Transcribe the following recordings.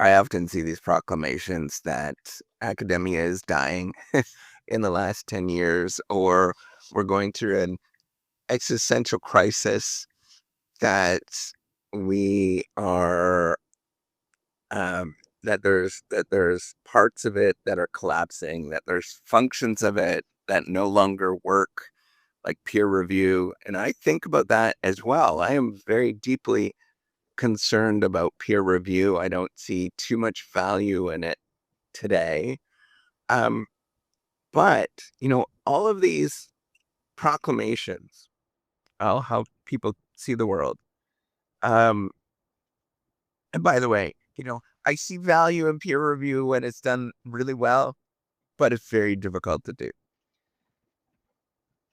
I often see these proclamations that academia is dying in the last 10 years, or we're going through an existential crisis, that we are um, that there's parts of it that are collapsing, that there's functions of it that no longer work, like peer review. And I think about that as well. I am very deeply concerned about peer review. I don't see too much value in it today. Um, but all of these proclamations, how people see the world. Um, and by the way, I see value in peer review when it's done really well, but it's very difficult to do.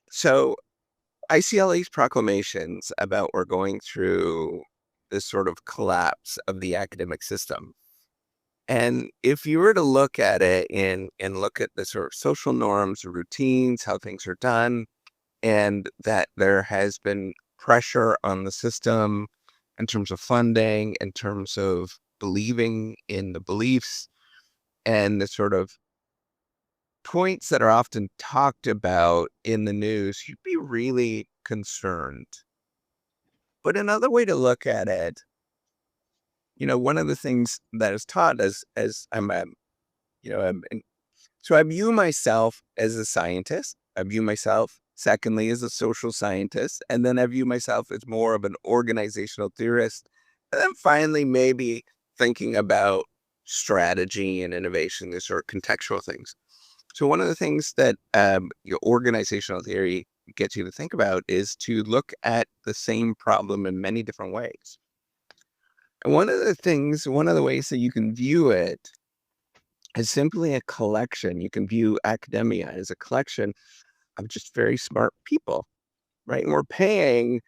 So I see all these proclamations about we're going through this sort of collapse of the academic system. And if you were to look at it and look at the sort of social norms, routines, how things are done, and that there has been pressure on the system in terms of funding, in terms of believing in the beliefs and the sort of points that are often talked about in the news, you'd be really concerned. But another way to look at it, one of the things that is taught as I'm, you know, I'm, so I view myself as a scientist. I view myself, secondly, as a social scientist. And then I view myself as more of an organizational theorist. And then finally, maybe thinking about strategy and innovation, these sort of contextual things. So one of the things that your organizational theory gets you to think about is to look at the same problem in many different ways. And one of the ways that you can view it is simply a collection. You can view academia as a collection of just very smart people, right? And we're paying.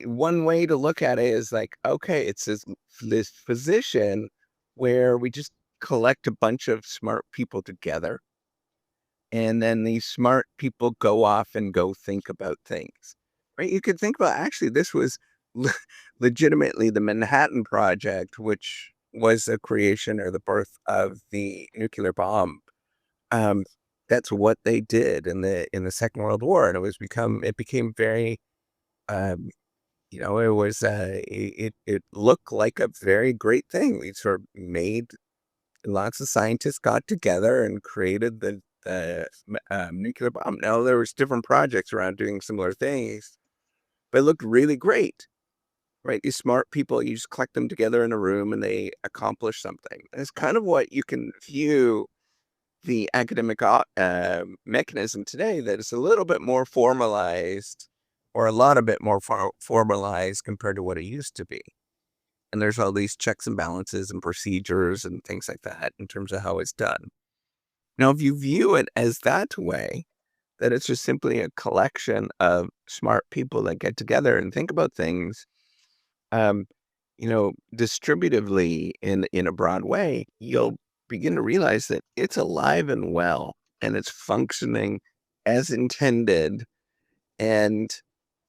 One way to look at it is like, okay, it's this position where we just collect a bunch of smart people together. And then these smart people go off and go think about things, right? You could think about actually, this was le- legitimately the Manhattan Project, which was the creation or the birth of the nuclear bomb. Um, that's what they did in the Second World War, and it became very, um, it was it looked like a very great thing. We sort of made lots of scientists got together and created the nuclear bomb. Now there was different projects around doing similar things, but it looked really great, right? These smart people, you just collect them together in a room and they accomplish something. And it's kind of what you can view the academic mechanism today, that it's a little bit more formalized, or a lot of bit more formalized compared to what it used to be. And there's all these checks and balances and procedures and things like that in terms of how it's done. Now, if you view it as that way, that it's just simply a collection of smart people that get together and think about things, um, distributively in a broad way, you'll begin to realize that it's alive and well, and it's functioning as intended. And,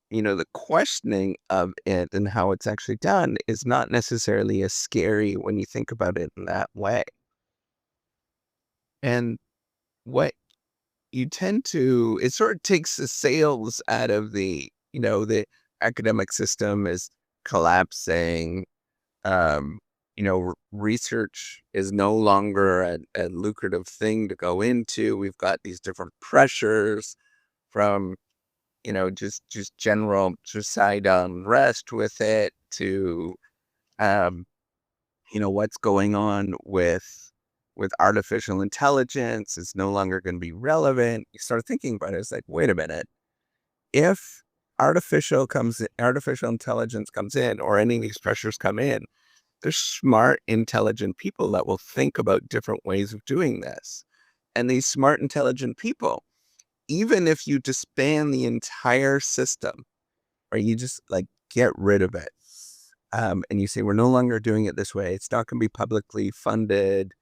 the questioning of it and how it's actually done is not necessarily as scary when you think about it in that way. And what it sort of takes the sails out of the academic system is collapsing. Research is no longer a lucrative thing to go into. We've got these different pressures from, just general societal unrest with it, to, um, what's going on with artificial intelligence is no longer going to be relevant. You start thinking about it. It's like, wait a minute. If artificial intelligence comes in, or any of these pressures come in, there's smart, intelligent people that will think about different ways of doing this. And these smart, intelligent people, even if you disband the entire system, or you just like get rid of it, and you say, we're no longer doing it this way, it's not going to be publicly funded,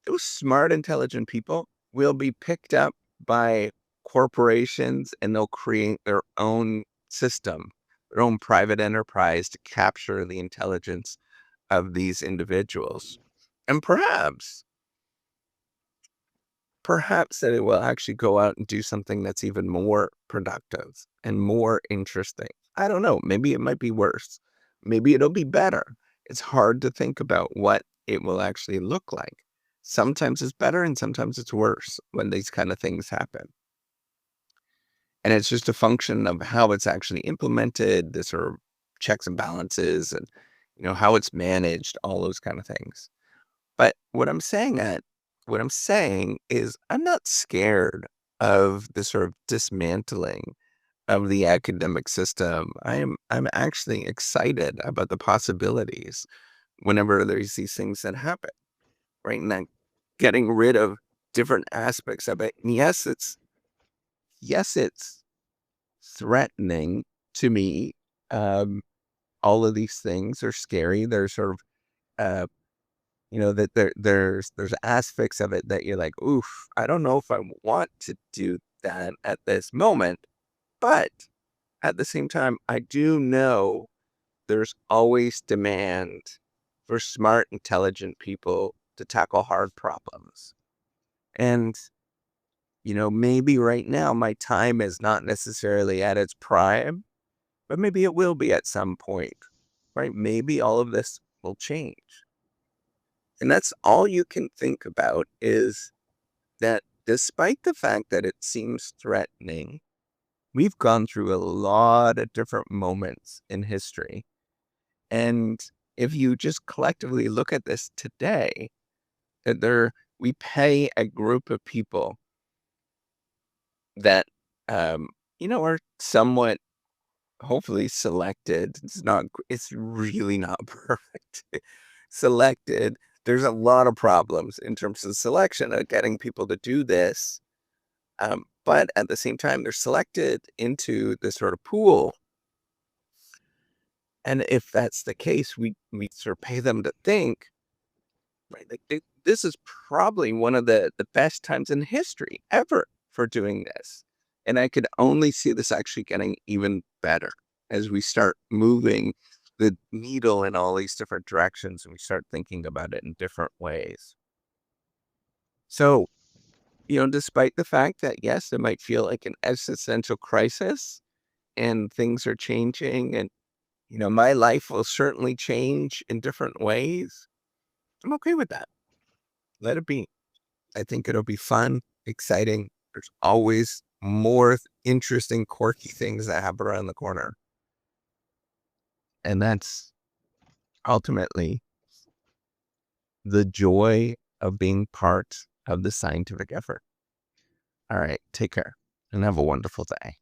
those smart, intelligent people will be picked up by corporations, and they'll create their own system, their own private enterprise to capture the intelligence of these individuals. And perhaps that it will actually go out and do something that's even more productive and more interesting. I don't know. Maybe it might be worse. Maybe it'll be better. It's hard to think about what it will actually look like. Sometimes it's better and sometimes it's worse when these kind of things happen. And it's just a function of how it's actually implemented, the sort of checks and balances and how it's managed, all those kind of things. But what I'm saying is I'm not scared of the sort of dismantling of the academic system. I'm actually excited about the possibilities whenever there's these things that happen, right? And then getting rid of different aspects of it. And yes, it's threatening to me. Um, all of these things are scary. They're sort of that there's aspects of it that you're like, oof, I don't know if I want to do that at this moment. But at the same time, I do know there's always demand for smart, intelligent people to tackle hard problems. And, maybe right now my time is not necessarily at its prime, but maybe it will be at some point, right? Maybe all of this will change. And that's all you can think about is that despite the fact that it seems threatening, we've gone through a lot of different moments in history. And if you just collectively look at this today, that we pay a group of people that, are somewhat hopefully selected. It's really not perfect. Selected. There's a lot of problems in terms of selection of getting people to do this. But at the same time, they're selected into this sort of pool. And if that's the case, we sort of pay them to think, right? Like this is probably one of the best times in history ever for doing this. And I could only see this actually getting even better as we start moving the needle in all these different directions and we start thinking about it in different ways. So, despite the fact that, yes, it might feel like an existential crisis and things are changing and, my life will certainly change in different ways, I'm okay with that. Let it be. I think it'll be fun, exciting. There's always more interesting, quirky things that happen around the corner. And that's ultimately the joy of being part of the scientific effort. All right. Take care and have a wonderful day.